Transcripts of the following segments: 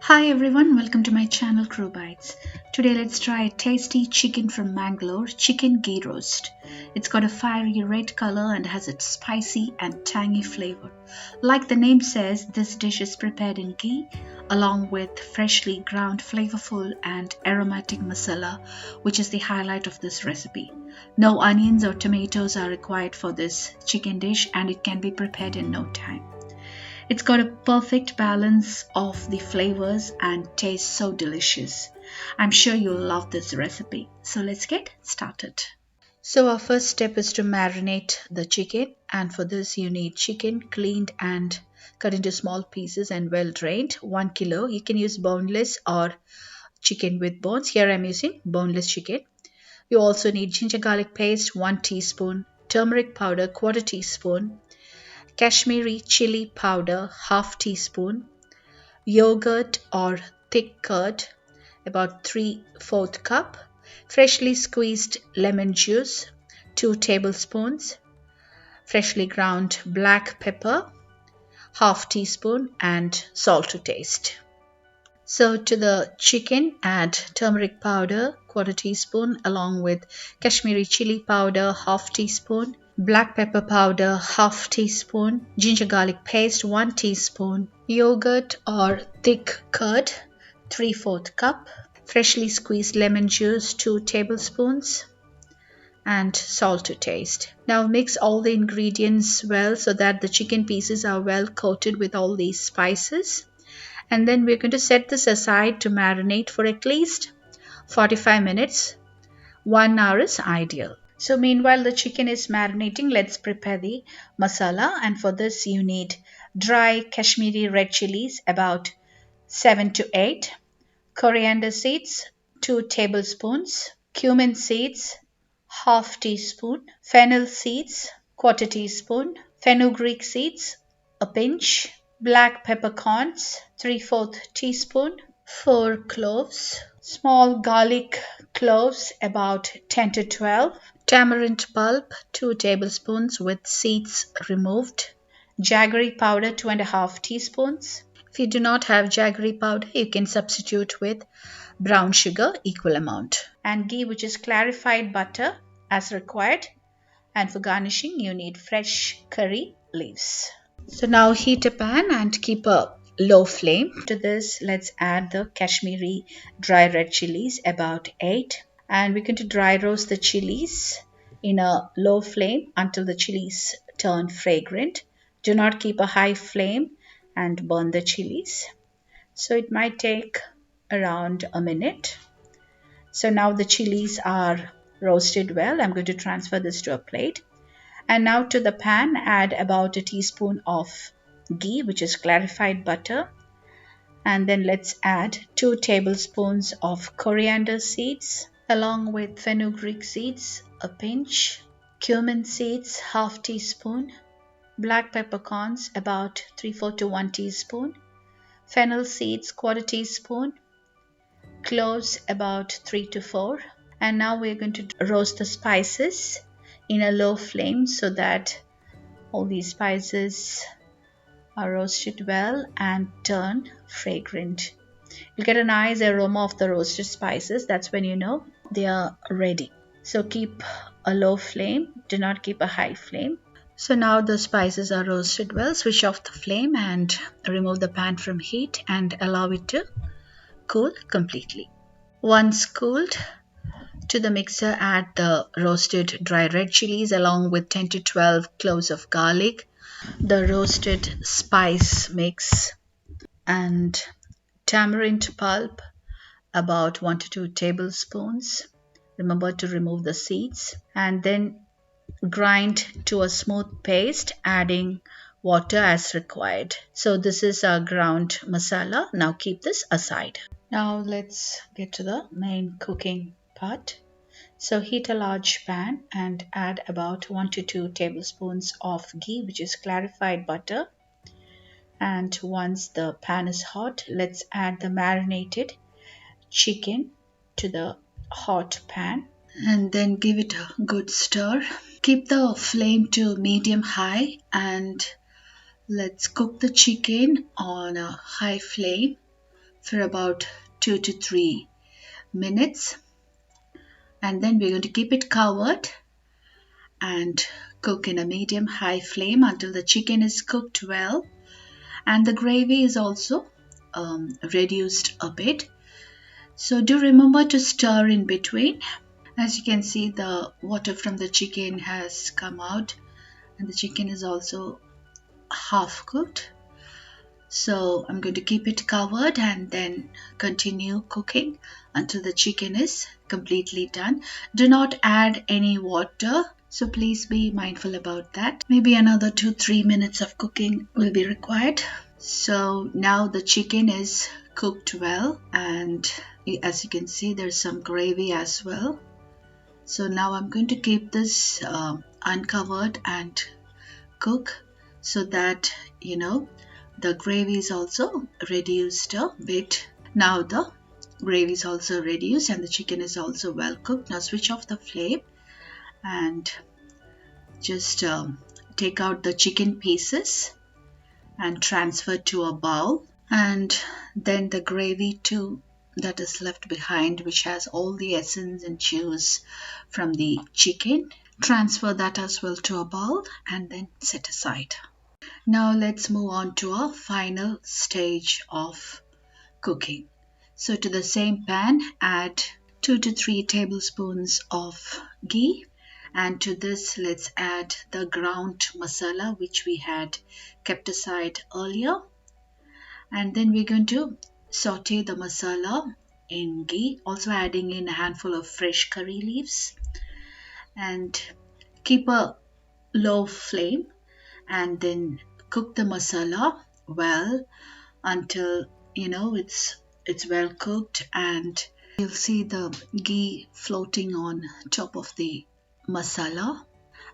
Hi everyone, welcome to my channel Crew Bites. Today let's try a tasty chicken from Mangalore, chicken ghee roast. It's got a fiery red color and has a spicy and tangy flavor. Like the name says, this dish is prepared in ghee along with freshly ground flavorful and aromatic masala, which is the highlight of this recipe. No onions or tomatoes are required for this chicken dish and it can be prepared in no time. It's got a perfect balance of the flavors and tastes so delicious. I'm sure you'll love this recipe. So let's get started. So our first step is to marinate the chicken, and for this you need chicken cleaned and cut into small pieces and well drained. 1 kilo. You can use boneless or chicken with bones. Here I'm using boneless chicken. You also need ginger garlic paste 1 teaspoon, turmeric powder 1/4 teaspoon, Kashmiri chili powder half teaspoon, yogurt or thick curd about 3/4 cup, freshly squeezed lemon juice 2 tablespoons, freshly ground black pepper half teaspoon, and salt to taste. So to the chicken add turmeric powder 1/4 teaspoon along with Kashmiri chili powder half teaspoon, black pepper powder half teaspoon, ginger garlic paste 1 teaspoon, yogurt or thick curd 3/4 cup, freshly squeezed lemon juice 2 tablespoons, and salt to taste. Now mix all the ingredients well so that the chicken pieces are well coated with all these spices. And then we're going to set this aside to marinate for at least 45 minutes. 1 hour is ideal. So meanwhile the chicken is marinating, let's prepare the masala, and for this you need dry Kashmiri red chilies about 7 to 8, coriander seeds 2 tablespoons, cumin seeds half teaspoon, fennel seeds 1/4 teaspoon, fenugreek seeds a pinch, black peppercorns 3/4 teaspoon, 4 cloves, small garlic cloves about 10 to 12, tamarind pulp 2 tablespoons with seeds removed, jaggery powder 2.5 teaspoons. If you do not have jaggery powder, you can substitute with brown sugar equal amount, and ghee, which is clarified butter as required, and for garnishing you need fresh curry leaves. So now heat a pan and keep a low flame. To this let's add the Kashmiri dry red chilies about 8, and we're going to dry roast the chilies in a low flame until the chilies turn fragrant. Do not keep a high flame and burn the chilies. So it might take around a minute. So now the chilies are roasted well. I'm going to transfer this to a plate. And now to the pan add about a teaspoon of ghee, which is clarified butter, and then let's add 2 tablespoons of coriander seeds along with fenugreek seeds a pinch, cumin seeds half teaspoon, black peppercorns about 3/4 to 1 teaspoon, fennel seeds 1/4 teaspoon, cloves about 3 to 4. And now we're going to roast the spices in a low flame so that all these spices are roasted well and turn fragrant. You'll get a nice aroma of the roasted spices. That's when you know they are ready. So keep a low flame, do not keep a high flame. So now the spices are roasted well. Switch off the flame and remove the pan from heat and allow it to cool completely. Once cooled, to the mixer add the roasted dry red chilies along with 10 to 12 cloves of garlic, the roasted spice mix, and tamarind pulp about 1 to 2 tablespoons. Remember to remove the seeds, and then grind to a smooth paste, adding water as required. So this is our ground masala. Now keep this aside. Now let's get to the main cooking part. So heat a large pan and add about 1 to 2 tablespoons of ghee, which is clarified butter. And once the pan is hot, let's add the marinated chicken to the hot pan and then give it a good stir. Keep the flame to medium high and let's cook the chicken on a high flame for about 2 to 3 minutes, and then we're going to keep it covered and cook in a medium high flame until the chicken is cooked well and the gravy is also reduced a bit. So do remember to stir in between. As you can see, the water from the chicken has come out and the chicken is also half cooked. So I'm going to keep it covered and then continue cooking until the chicken is completely done. Do not add any water, so please be mindful about that. Maybe another 2-3 minutes of cooking will be required. So now the chicken is cooked well, and as you can see, there's some gravy as well. So now I'm going to keep this uncovered and cook so that the gravy is also reduced a bit. Now the gravy is also reduced and the chicken is also well cooked. Now switch off the flame and just take out the chicken pieces and transfer to a bowl, and then the gravy too that is left behind, which has all the essence and juice from the chicken, transfer that as well to a bowl and then set aside. Now let's move on to our final stage of cooking. So to the same pan, add 2 to 3 tablespoons of ghee, and to this let's add the ground masala which we had kept aside earlier, and then we're going to saute the masala in ghee, also adding in a handful of fresh curry leaves, and keep a low flame and then cook the masala well until it's well cooked and you'll see the ghee floating on top of the masala,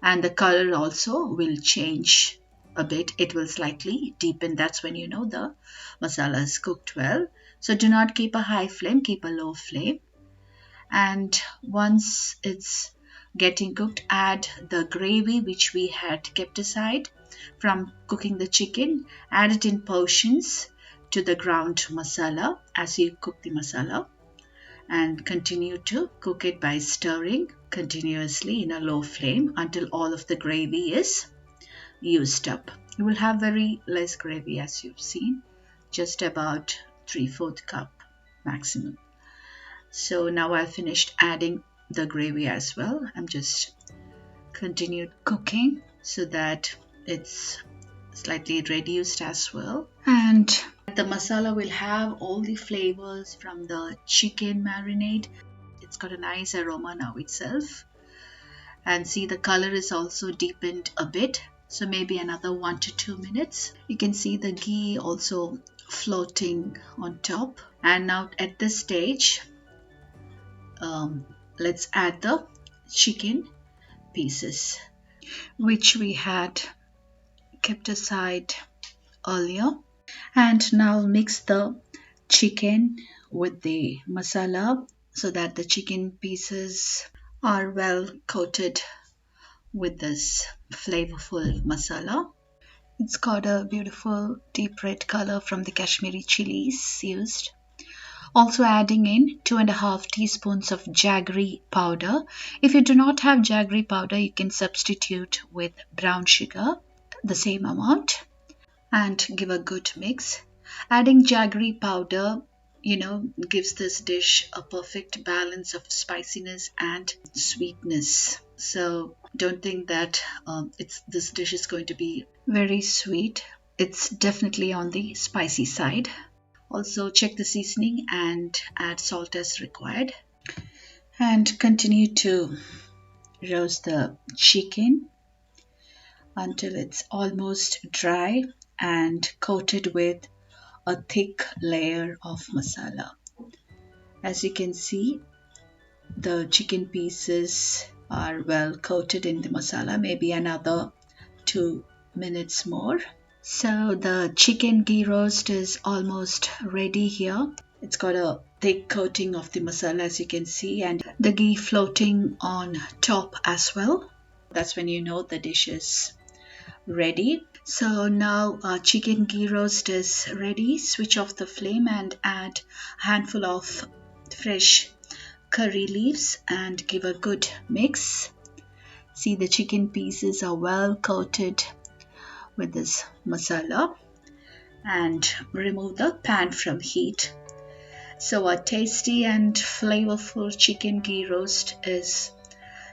and the color also will change a bit. It will slightly deepen. That's when the masala is cooked well. So do not keep a high flame, keep a low flame. And once it's getting cooked, add the gravy which we had kept aside from cooking the chicken. Add it in portions to the ground masala as you cook the masala, and continue to cook it by stirring continuously in a low flame until all of the gravy is used up. You will have very less gravy, as you've seen, just about 3/4 cup maximum. So now I've finished adding the gravy as well. I'm just continued cooking so that it's slightly reduced as well, and the masala will have all the flavors from the chicken marinade. It's got a nice aroma now itself, and see the color is also deepened a bit, so maybe another 1 to 2 minutes. You can see the ghee also floating on top, and now at this stage let's add the chicken pieces which we had kept aside earlier, and now mix the chicken with the masala so that the chicken pieces are well coated with this flavorful masala. It's got a beautiful deep red color from the Kashmiri chilies used. Also adding in 2.5 teaspoons of jaggery powder. If you do not have jaggery powder, you can substitute with brown sugar, the same amount, and give a good mix. Adding jaggery powder, gives this dish a perfect balance of spiciness and sweetness. So don't think that this dish is going to be very sweet. It's definitely on the spicy side. Also check the seasoning and add salt as required, and continue to roast the chicken until it's almost dry and coated with a thick layer of masala. As you can see, the chicken pieces are well coated in the masala. Maybe another 2 minutes more. So the chicken ghee roast is almost ready here. It's got a thick coating of the masala, as you can see, and the ghee floating on top as well. That's when the dish is ready. So now our chicken ghee roast is ready. Switch off the flame and add a handful of fresh curry leaves and give a good mix. See, the chicken pieces are well coated with this masala, and remove the pan from heat. So a tasty and flavorful chicken ghee roast is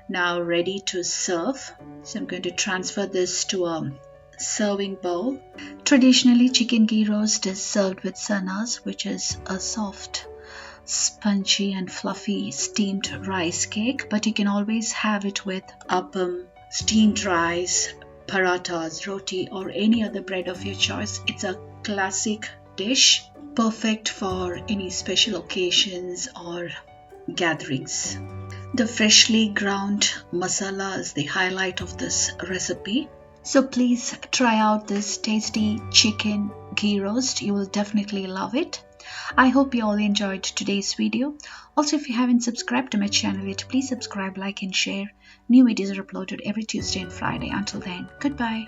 now ready to serve. So I'm going to transfer this to a serving bowl. Traditionally, chicken ghee roast is served with sanas, which is a soft, spongy and fluffy steamed rice cake, but you can always have it with appam, steamed rice, parathas, roti, or any other bread of your choice. It's a classic dish, perfect for any special occasions or gatherings. The freshly ground masala is the highlight of this recipe. So please try out this tasty chicken ghee roast. You will definitely love it. I hope you all enjoyed today's video. Also, if you haven't subscribed to my channel yet, please subscribe, like and share. New videos are uploaded every Tuesday and Friday. Until then, goodbye.